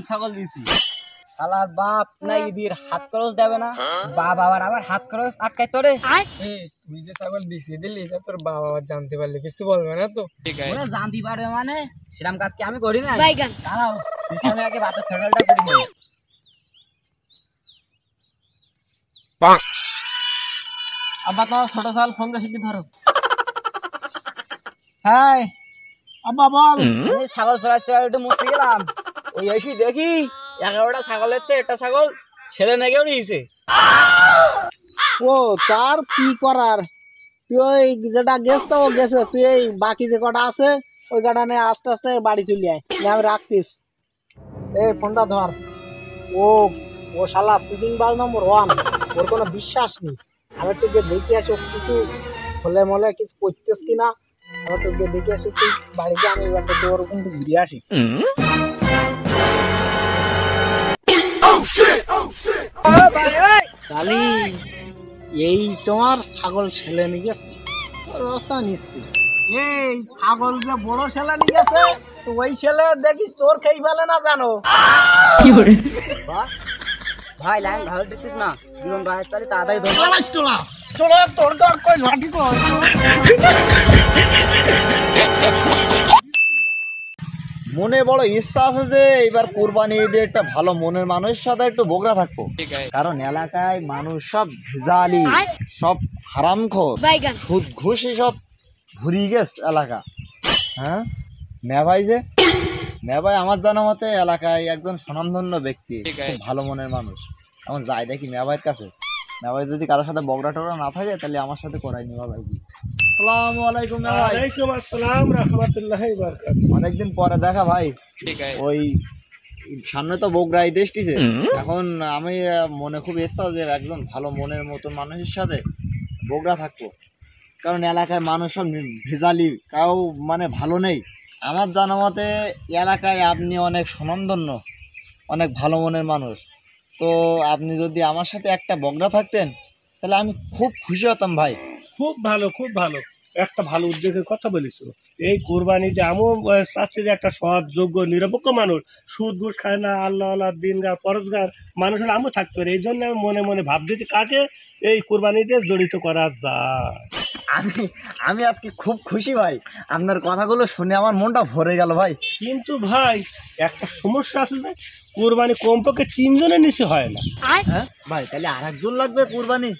ছাগল দিছি শালার বাপ না ইদির হাত খরচ দেবে না বাপ আবার আমার হাত খরচ আটকাই তোরে তুই যে ছাগল বিছিয়ে দিলি এটা তোর বাবা জানতে পারলে কিছু বলবে না তো? ওরা জানতে পারবে মানে সেরকম কাজ কি আমি করি না। দাঁড়াও সিস্টেমে আগে বাপের ছাগলটা করি না। আব্বা তো ছোট ছাগল ফোন দিয়ে শিখি ধরো। হ্যাঁ আব্বা বল। আমি ছাগল চড়াই একটু মুক্তি গেলাম ওই এসি দেখি 11টা ছাগলের তো একটা ছাগল ছেলে নেগেও নিয়েছে। ও তার কি করার, তুই ওই যেটা গেছে ও গেছে, তুই এই বাকি যে কটা আছে ওই কটা নিয়ে আস্তে আস্তে বাড়ি চলে আয়, আমি রাখতিস। এই ফোনটা ধর। ও ও শালা সিটিং বাল নম্বর 1, ওর কোনো বিশ্বাস নেই। আমি একটু গিয়ে দেখে আসি কিছু হলে মলে কিছু করতেস কিনা, আমি একটু গিয়ে দেখে আসি। তুই বাড়িতে আমি এবার তোর কিন্তু ঘুরে আসি। কালি এই তোমার ছাগল ছেলে নিয়ে গেছে, রাস্তা নিচ্ছি। এই ছাগল যে বড় ছেলে নিয়ে গেছে ওই ছেলে দেখিস তোর খেয়ে ফেলে না জানো। ভাই লাইন ভালো দেখতিস না, জীবন বাইরে চলে তাড়াতাড়ি মনে বড় ইচ্ছা আছে যে এবার কুরবানি ঈদে একটা ভালো মনের মানুষের সাথে একটু বগরা থাকবো, কারণ এলাকায় মানুষ সব ভেজালি, সব হারামখোর, সুদ ঘুষি সব ভুরি গেছে এলাকা। হ্যাঁ মেভাই আমার জানা মতে এলাকায় একজন স্বনামধন্য ব্যক্তি, খুব ভালো মনের মানুষ। এখন যাই দেখি মেভাইয়ের কাছে, মেভাই যদি কারোর সাথে বগরা টগরা না থাকে তাহলে আমার সাথে করাই নিবা ভাই। আসসালামু আলাইকুম মেভাই। ওয়ালাইকুম আসসালাম রাহমাতুল্লাহি ওয়া বারাকাতুহু। অনেকদিন পরে দেখা ভাই। ওই সামনে তো বগরা ঈদ এসেছে, এখন আমি মনে খুব ইচ্ছা যে একজন ভালো মনের মতো মানুষের সাথে বগরা থাকবো, কারণ এলাকায় মানুষ সব ভেজালি, কাউ মানে ভালো নেই। আমার জানা মতে এলাকায় আপনি অনেক সুনামধন্য, অনেক ভালো মনের মানুষ, তো আপনি যদি আমার সাথে একটা বগরা থাকতেন তাহলে আমি খুব খুশি হতাম ভাই। খুব ভালো, খুব ভালো, একটা ভালো উদ্যোগের কথা বলেছ। এই কোরবানিতে আমিও চাচ্ছি যে একটা সৎ যোগ্য নিরপেক্ষ মানুষ, সুদ ঘুষ খায় না, আল্লাহ দিনগার পরজগার মানুষের আমিও থাকতে পারি। এই জন্য আমি মনে মনে ভাবছি কাকে এই কোরবানিতে জড়িত করা যায়। আমি আজকে খুব খুশি ভাই, আপনার কথাগুলো শুনে আমার মনটা ভরে গেল ভাই। কিন্তু ভাই একটা সমস্যা আছে যে কোরবানি কমপক্ষে 3 জনের নিচে হয় না। হ্যাঁ ভাই, তাহলে আর একজন লাগবে কোরবানি।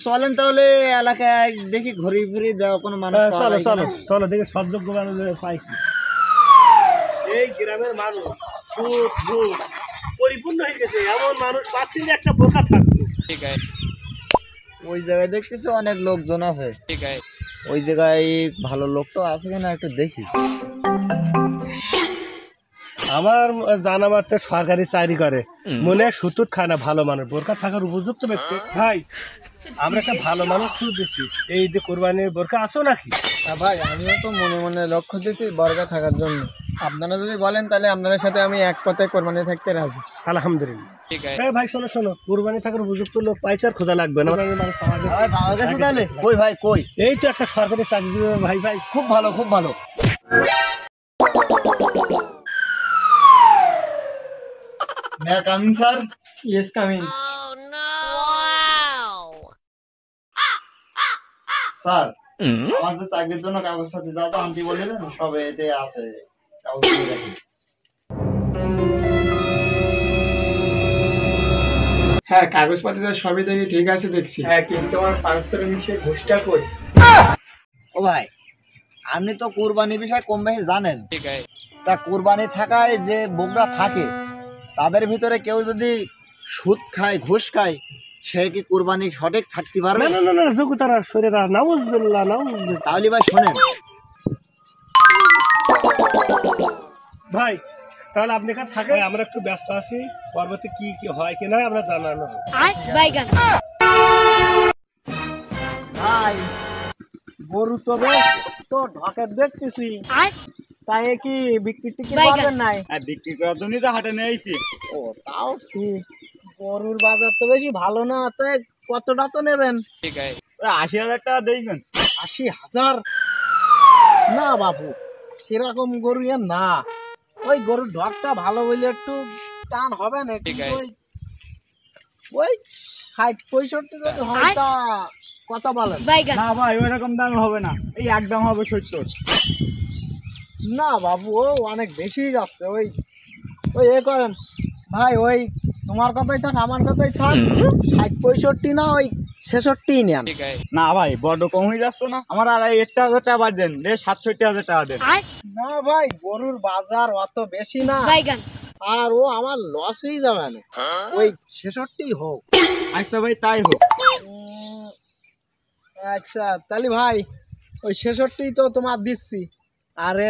চলেন তাহলে এলাকায় দেখি ঘুরে ফিরে দেওয়া কোনো মানুষ। চলো চলো চলো দেখি সব যোগ্য মানুষ পাই। এই গ্রামের মানুষ সুদ ঘুষ পরিপূর্ণ হয়ে গেছে, এমন মানুষ পাচ্ছি যে একটা বোকা থাকতো। ওই জায়গায় দেখতেছি অনেক লোকজন আছে, ওই জায়গায় ভালো লোকটা আছে কিনা একটু দেখি। আমার জানা মাত্র সরকারি চাকরি করে, মনে হয় সুতুত খায় না, ভালো মানুষ, বোরকা থাকার উপযুক্ত ব্যক্তি। ভাই আমরা একটা ভালো মানুষ খুঁজতেছি, এই যে কোরবানির বোরকা আসো নাকি? ভাই আমিও তো মনে মনে লক্ষ্য দিয়েছি বর্গা থাকার জন্য। আপনারা যদি বলেন তাহলে আপনাদের সাথে আমি এক কথায় কোরবানি থাকতে রাজি। আলহামদুলিল্লাহ। হ্যাঁ ভাই শোনো শোনো, কোরবানি থাকার উপযুক্ত লোক পাইছে আর খোঁজা লাগবে না। তাহলে কই ভাই কই? এই তো একটা সরকারি চাকরি ভাই। ভাই খুব ভালো, খুব ভালো। May I come in, sir? Yes, come in. Sir, আমার যে চাকরির জন্য কাগজপত্র যা যা আনতে বললেন সব এতে আছে, কাগজপত্র দেখেন। হ্যাঁ কাগজপত্র সবই দেখি ঠিক আছে দেখছি। হ্যাঁ কিন্তু আমার পারস্পরিক মিশিয়ে ঘুষটা কই? ও ভাই, আপনি তো কুরবানি বিষয় কম বেশি জানেন, তা কুরবানি থাকায় যে বগরা থাকে তাদের ভিতরে কেউ যদি সুদ খায়, ঘুষ খায়, সে কি কুরবানি সঠিক থাকতে পারবে? না যোগ্যতারা শরীরা নাউজুবিল্লাহ নাউজুবিল্লাহ। তাহলে ভাই শোনেন ভাই, তাহলে আপনি এখানে থাকেন, আমরা একটু ব্যস্ত আছি, পরবর্তী কি কি হয় কিনা আমরা জানানো হবে। ভাই গরু তো বেশ তো ঢকে দেখতেছি, তাই কি বিক্রি টিক্রি করবেন নাই? বিক্রি করার জন্যই তো হাটে নিয়ে আইছি। ও তাও ঠিক, গরুর বাজার তো বেশি ভালো না, তাই কতটা তো নেবেন? 80,000 টাকা দেবেন। 80,000? না বাপু, সেরকম গরু এ না। ওই গরুর ঢকটা ভালো বলে একটু টান হবে না, কিন্তু ওই 60-65 যদি হয় তা কথা বলেন। না ভাই ওইরকম দাম হবে না, এই একদম হবে 70। না বাবু, ও অনেক বেশি যাচ্ছে। ওই ওই এ করেন ভাই, ওই তোমার কথাই থাক আমার কথাই থাক, 60-65 না, ওই 66 নেন। না ভাই বড্ড কম হয়ে যাচ্ছে না, আমার আর 1,000 টাকা বাদ দেন, 67,000 টাকা দেন। না ভাই, গরুর বাজার অত বেশি না, আর ও আমার লস হয়ে যাবে না, ওই 66 হোক। আচ্ছা ভাই তাই হোক। আচ্ছা তাহলে ভাই ওই 66 তো তোমার দিচ্ছি। আরে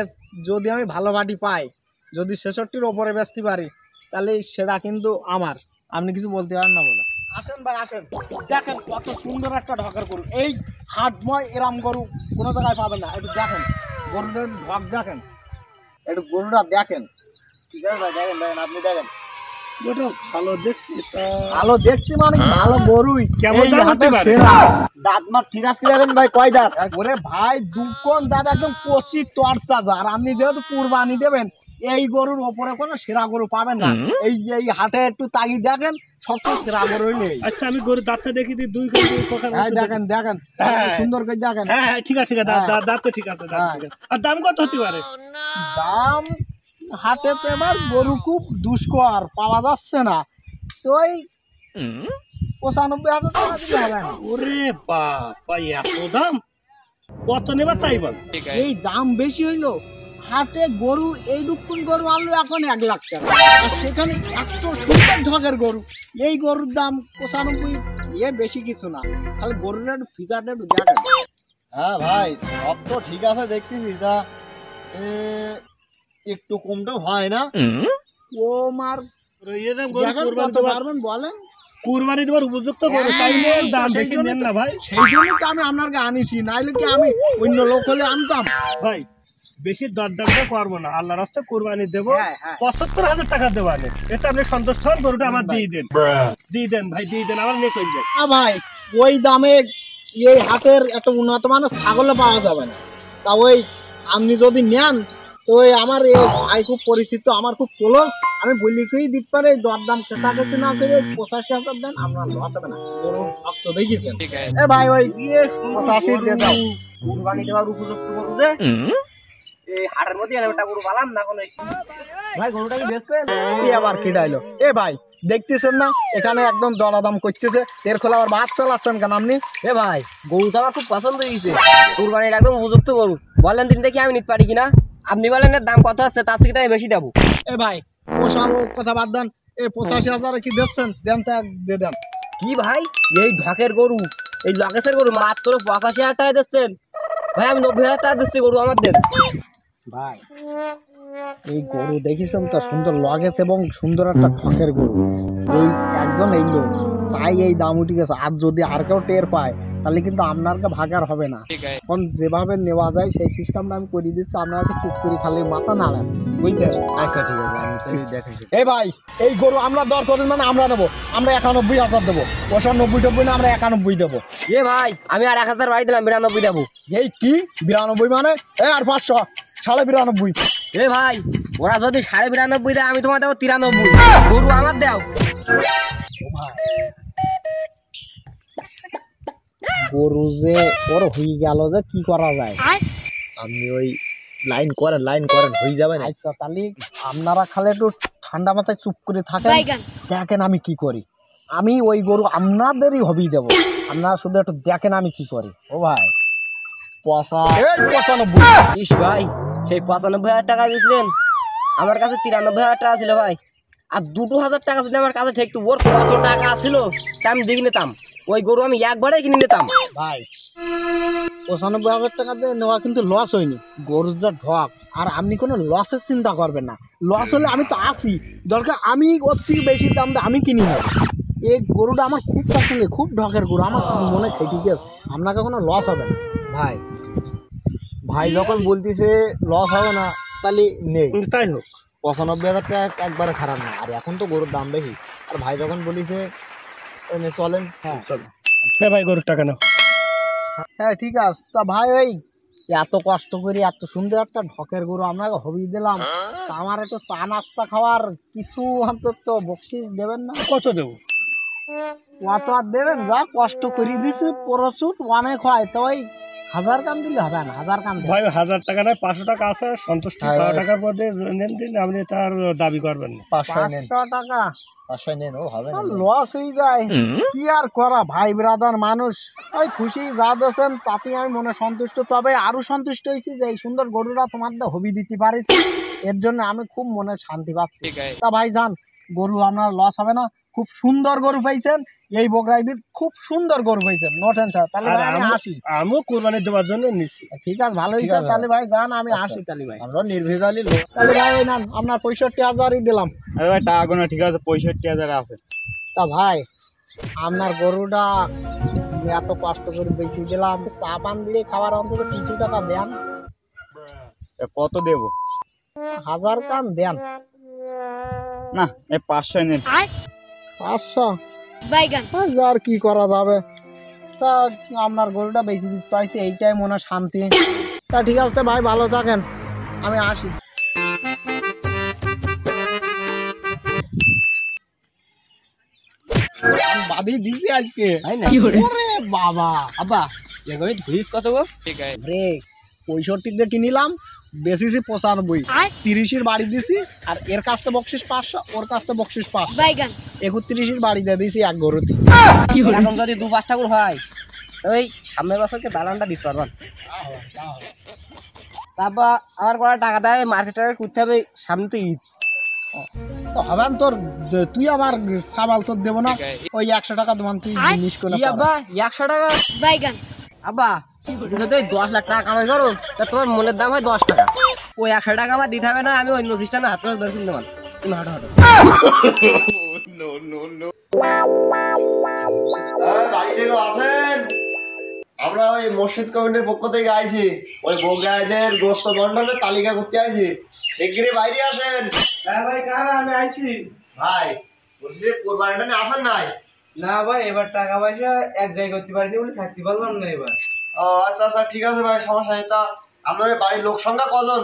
যদি আমি ভালো বাটি পাই, যদি 66-র ওপরে বেচতে পারি, তাহলে সেটা কিন্তু আমার, আপনি কিছু বলতে পারেন না বলে। আসেন ভাই আসেন, দেখেন কত সুন্দর একটা ঢকের গরু। এই হাটময় এরাম গরু কোনো জায়গায় পাবেন না। একটু দেখেন গরুটার ঢক, দেখেন একটু গরুটা দেখেন। ঠিক আছে ভাই, দেখেন দেখেন, আপনি দেখেন। ওটা ভালো দেখছি তা ভালো দেখছি মানে কি, ভালো গরুই। কেমন এই দাম হতে হাটের পারে? সেরা। দাঁত মার ঠিক আছে কি দেখেন ভাই, কয় দাঁত? ওরে ভাই, দুকোন দাদা একদম কচি তরতাজা। আর আপনি যেহেতু কুরবানি দেবেন, এই গরুর ওপরে কোনো সেরা গরু পাবেন না। এই হাটে একটু তাগি দেখেন, সবচেয়ে সেরা গরু নেই। আচ্ছা আমি গরুর দাঁতটা দেখি দিই, দুই কোকার হ্যাঁ দেখেন দেখেন, হ্যাঁ। সুন্দর করে দেখেন। হ্যাঁ হ্যাঁ ঠিক আছে ঠিক আছে, দাঁত তো ঠিক আছে, দাঁত হ্যাঁ। ঠিক আছে। আর দাম কত হতে পারে? দাম হাটে তো এবার গরু খুব দুষ্কর, পাওয়া যাচ্ছে না, তো ওই 95,000 টাকা দিলে হবে না। ওরে বাবা, এত দাম! কত নেবা তাই বল। এই দাম বেশি হইলো। হাটে গরু এই দুকুন গরু আনলো এখন 1 লাখ টাকা, আর সেখানে এত সুন্দর ঢকের গরু, এই গরুর দাম 95। এ বেশি কিছু না, খালি গরুর একটু ফিগারটা একটু দেখেন। হ্যাঁ ভাই, সব তো ঠিক আছে দেখতেছি, তা একটু কমটাও হয় না? ও মার এরকম গরু দেখেন কুরবানি কত দেবার, পারবেন বলেন। কুরবানি দেবার উপযুক্ত গরু, তাই নিয়ে দাম বেশি নেন না ভাই। সেই জন্যই তো আমি আপনাকে আনিছি, নাইলে কি আমি অন্য লোক হলে আনতাম। ভাই বেশি দরদামটা করবো না, আল্লাহর রাস্তায় কুরবানি দেবো, হ্যাঁ, হ্যাঁ। 75,000 টাকা দেবো। এটা আপনি সন্তুষ্ট হন, গরুটা আমার দিয়ে দেন, দিয়ে দেন ভাই, দিয়ে দেন, আমার নিয়ে চলে যায়। না ভাই, ওই দামে এই হাটের এত উন্নত মানের ছাগলও পাওয়া যাবে না। তা ওই আপনি যদি নেন, তো ওই আমার এই ভাই খুব পরিচিত, আমার খুব ক্লোজ, আমি বলি কই দিতে পারে, দরদাম খেসাখেসি না করে 85,000 দেন, আপনার লস হবে না। গরু ভক্ত দেখিছেন। এ ভাই ওই 85 দিয়ে দাও। কুরবানি দেওয়ার উপযুক্ত গরু যে এই হাটের মধ্যে একটা গরু পালাম না কোনো। ভাই গরুটা কি বেচবেন? এই আবার কি ডাইলো? এ ভাই দেখতেছেন না, এখানে একদম দরাদাম করতেছে, এর খোলা আবার ভাত চালাচ্ছেন কেন আপনি? এ ভাই গরুটা আমার খুব পছন্দ হয়েছে, কুরবানির একদম উপযুক্ত গরু। বলেন দিন দেখি আমি নিতে পারি কিনা। আপনি বলেন এর দাম কত আছে, তার থেকে আমি বেশি দেবো। এ ভাই ও সব কথা বাদ দেন, 85,000 কি দিচ্ছেন দেন, তা দিয়ে দেন। কি ভাই, এই ঢাকের গরু, এই লকেশের গরু মাত্র 85,000 টাকা দিচ্ছেন? ভাই আমি 90,000 টাকা দিচ্ছি, গরু আমার দেন। ভাই এই গরু দেখেছেন তো, সুন্দর লাগেছে এবং সুন্দর একটা ঠকের গরু। এই একজন এই লোক, তাই এই দাম উঠে গেছে। আর যদি আর কেউ টের পায়, তাহলে কিন্তু আপনারকে ভাগার হবে না। এখন যেভাবে নেওয়া যায় সেই সিস্টেমটা আমি করে দিচ্ছি, আপনারা একটু চুপ করে খালি মাথা নাড়ান, বুঝছেন? আচ্ছা ঠিক আছে, আমি তাহলে দেখেন। এই ভাই এই গরু আমরা দর করি মানে আমরা নেবো, আমরা 91,000 দেবো। ওসব 90-90 না, আমরা 91 দেবো। এ ভাই আমি আর 1,000 বাড়ি দিলাম, 92 দেবো। এই কি 92 মানে? আর 500, 92.5। এ ভাই ওরা যদি 92.5 দেয়, আমি তোমার দেবো 93। গরু আমার দাও। গরু যে ওর হয়ে গেল, যে কি করা যায়? আপনি ওই লাইন করেন হয়ে যাবে না? আচ্ছা তাহলে আপনারা খালি একটু ঠান্ডা মাথায় চুপ করে থাকেন, দেখেন আমি কি করি। আমি ওই গরু আপনাদেরই হবি দেবো, আপনারা শুধু একটু দেখেন আমি কি করি। ও ভাই 95। ইস ভাই, সেই 95,000 টাকা বেচলেন, আমার কাছে 93,000 টাকা ছিল ভাই। আর 2,000 টাকা যদি আমার কাছে ঠেকতো, ওর কত টাকা ছিল তা আমি দেখে নিতাম। ওই গরু আমি একবারে কিনে নিতাম। ভাই 95,000 টাকা দিয়ে নেওয়া কিন্তু লস হয়নি, গরুর যা ঢক। আর আপনি কোনো লসের চিন্তা করবেন না, লস হলে আমি তো আছি, দরকার আমি ওর থেকে বেশি দাম দিয়ে আমি কিনি নেব। এই গরুটা আমার খুব পছন্দ, খুব ঢকের গরু, আমার মনে খেটে গেছে, আপনাকে কোনো লস হবে না। ভাই ভাই যখন বলতিছে লস হবে না, তাহলে নেই। তাই হোক, 95,000 টাকা একবারে খারাপ না, আর এখন তো গরুর দাম বেশি। আর ভাই যখন বলিছে চলেন। হ্যাঁ চলো। হ্যাঁ ভাই গরুর টাকা নাও। হ্যাঁ ঠিক আছে। তা ভাই ওই এত কষ্ট করে এত সুন্দর একটা ঢকের গরু আপনাকে হবি দিলাম, তা আমার একটু চা নাস্তা খাওয়ার কিছু অন্তত বকশিস দেবেন না? কত দেবো? অত আর দেবেন, যা কষ্ট করে দিছি প্রচুর অনেক হয়, তো ওই 1000 কান দিলে হবে না? 1000 কান দেন। ভাই 1000 টাকা নয়, 500 টাকা আছে, সন্তুষ্ট। হ্যাঁ, 500 ভাই। টাকার মধ্যে নেন দিন, আপনি তার দাবি করবেন না। 500 নেন, 500 টাকা 500 নেন, ও হবে না। লস হয়ে যায়, কি আর করা ভাই ব্রাদার মানুষ। ওই খুশি যা দিয়েছেন তাতে আমি মনে সন্তুষ্ট, তবে আরো সন্তুষ্ট হয়েছি যে এই সুন্দর গরুটা তোমার হবি দিতে পারিছি, এর জন্য আমি খুব মনে শান্তি পাচ্ছি। তা ভাই যান, গরু আপনার লস হবে না, খুব সুন্দর গরু পাইছেন, এই বকরাইদের খুব সুন্দর গরু পাইছেন, নো টেনশন। তাহলে আর ভাই আমি আসি। আমিও কোরবানি দেওয়ার জন্য নিচ্ছি। ঠিক আছে, ভালো ঠিক হয়েছে। আছে। তাহলে ভাই যান, আমি আচ্ছা। আসি। তাহলে ভাই, আমরা নির্ভেজালি লোক। তাহলে ভাই এই নেন, আপনার 65,000ই দিলাম। আরে ভাই টাকা কোনো ঠিক আছে, 65,000 আছে। তা ভাই আপনার গরুটা এত কষ্ট করে বেশি দিলাম, চা পান দিয়ে খাবার অন্তত কিছু টাকা দেন। কত দেবো? 1000 কান দেন। না, এই 500 নেন। 500 আর কি করা যাবে? তা আপনার গরুটা বেশি দিতে পাইছি, এইটাই মনে শান্তি। তা ঠিক আছে ভাই, ভালো থাকেন, আমি আসি। বাদি দিছি আজকে। তাই না? ওরে বাবা, আব্বা এগুলো ধরিস কত গো? রে 65 দিয়ে কিনিলাম, বেশিছি 95, 30-এর বাড়ি দিছি, আর এর কাছ থেকে বকশিস 500, ওর কাছ থেকে বকশিস 500, 31-এর বাড়ি দিয়ে দিছি এক গরুতে। এখন যদি 2-5 টাকা হয়, ওই সামনের বছরকে দালানটা দিতে পারবেন। তারপর আমার করা টাকা দেয় মার্কেটে করতে হবে, সামনে তো ঈদ। তো হবেন তোর, তুই আমার সাবাল তোর দেবো না, ওই 100 টাকা দোকান তুই জিনিস করে কি আব্বা 100 টাকা? আব্বা তুমি যদি 10 লাখ টাকা কামাই করো, তা তোমার মনের দাম হয় 10 টাকা। ওই 100 টাকা আমার দিতে হবে না, আমি অন্য সিস্টেমে হাত করে বেরোতে দেবো। তুমি হাঁটো হাঁটো। বাড়ি থেকে আসেন, আমরা ওই মসজিদ কমিটির পক্ষ থেকে আইছি, ওই বকরাইদের গোস্ত বন্ডলের তালিকা করতে আইছি। এগিয়ে বাইরে আসেন। হ্যাঁ ভাই, কার আমি আইছি। ভাই বলছি যে কোরবানিটা নিয়ে আসেন নাই? না ভাই, এবার টাকা পয়সা এক জায়গায় করতে পারিনি বলে থাকতে পারলাম না এবার। ও আচ্ছা আচ্ছা, ঠিক আছে ভাই, সমস্যা নেই। তা আপনাদের বাড়ির লোক সংখ্যা কজন?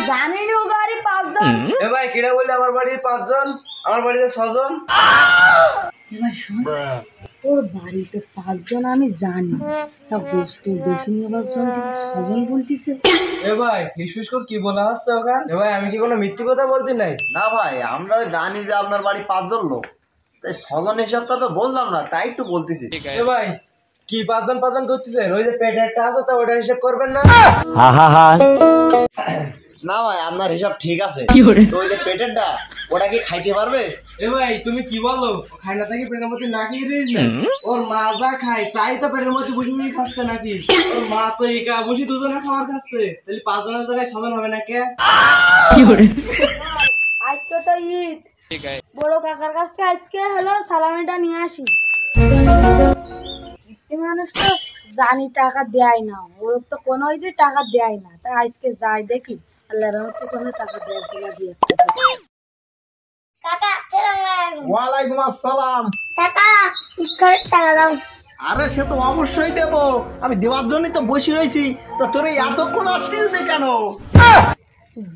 জানিনি ও গাড়ি 5 জন। এ ভাই কিরা বললে আমার বাড়ির 5 জন, আমার বাড়িতে 6 জন। এবার শোন, ওর বাড়িতে 5 জন আমি জানি, তা গোস্ত বেশি নেবার জন্য থেকে 6 জন বলতেছে। এ ভাই ফিসফিস করে কি বলা হচ্ছে ওখানে? এ ভাই আমি কি কোনো মিথ্যে কথা বলতে নাই? না ভাই, আমরা ওই জানি যে আপনার বাড়ি 5 জন লোক, তাই 6 জন হিসাবটা তো বললাম না, তাই একটু বলতেছি। এ ভাই কি 5 জন করতেছেন? ওই যে পেটেরটা আছে তা ওটা হিসাব করবেন না? না ভাই, আপনার হিসাব ঠিক আছে, তো ওই যে পেটেরটা ওটা কি খাইতে পারবে? এ ভাই তুমি কি বলো? ও খায় না থাকি পেটের মধ্যে না খেয়ে দিস না? ওর মা যা খায় তাই তো পেটের মধ্যে বুঝি বুঝি খাচ্ছে নাকি? ওর মা তো একা বুঝি দুজনে খাবার খাচ্ছে, তাহলে 5 জনের জায়গায় 6 জন হবে না কে? আজকে তো ঈদ, বড় কাকার কাছ থেকে আজকে হলো সালামিটা নিয়ে আসি। এই মানুষ তো জানি টাকা দেয় না, ওর তো কোনো ঈদে টাকা দেয় না, তাই আজকে যাই দেখি আল্লাহর রহমতে কোনো টাকা দেয় কিনা দিয়ে। কাকা আসসালামু আলাইকুম। ওয়ালাইকুম আসসালাম। কাকা ইকর টাকা দাও। আরে সে তো অবশ্যই দেবো, আমি দেওয়ার জন্যই তো বসে রয়েছি। তো তোর এই এতক্ষণ আসছিস না কেন?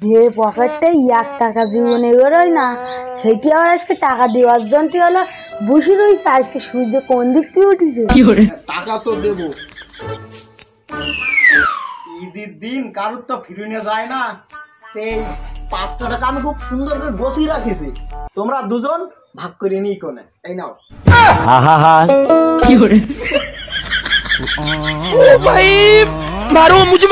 যে পকেটটা 1 টাকা জীবনে বেরোয় না, সেইটি আবার আজকে টাকা দেওয়ার জন্য হলো বসে রয়েছে। আজকে সূর্য কোন দিক থেকে উঠেছে? টাকা তো দেবো, ঈদের দিন কারোর তো ফিরে যায় না, এই 5টা টাকা আমি খুব সুন্দর করে বসিয়ে রাখিছি, তোমরা দুজন ভাগ করে নিই কোনে, এই নাও। ভাই মারো মুঝে।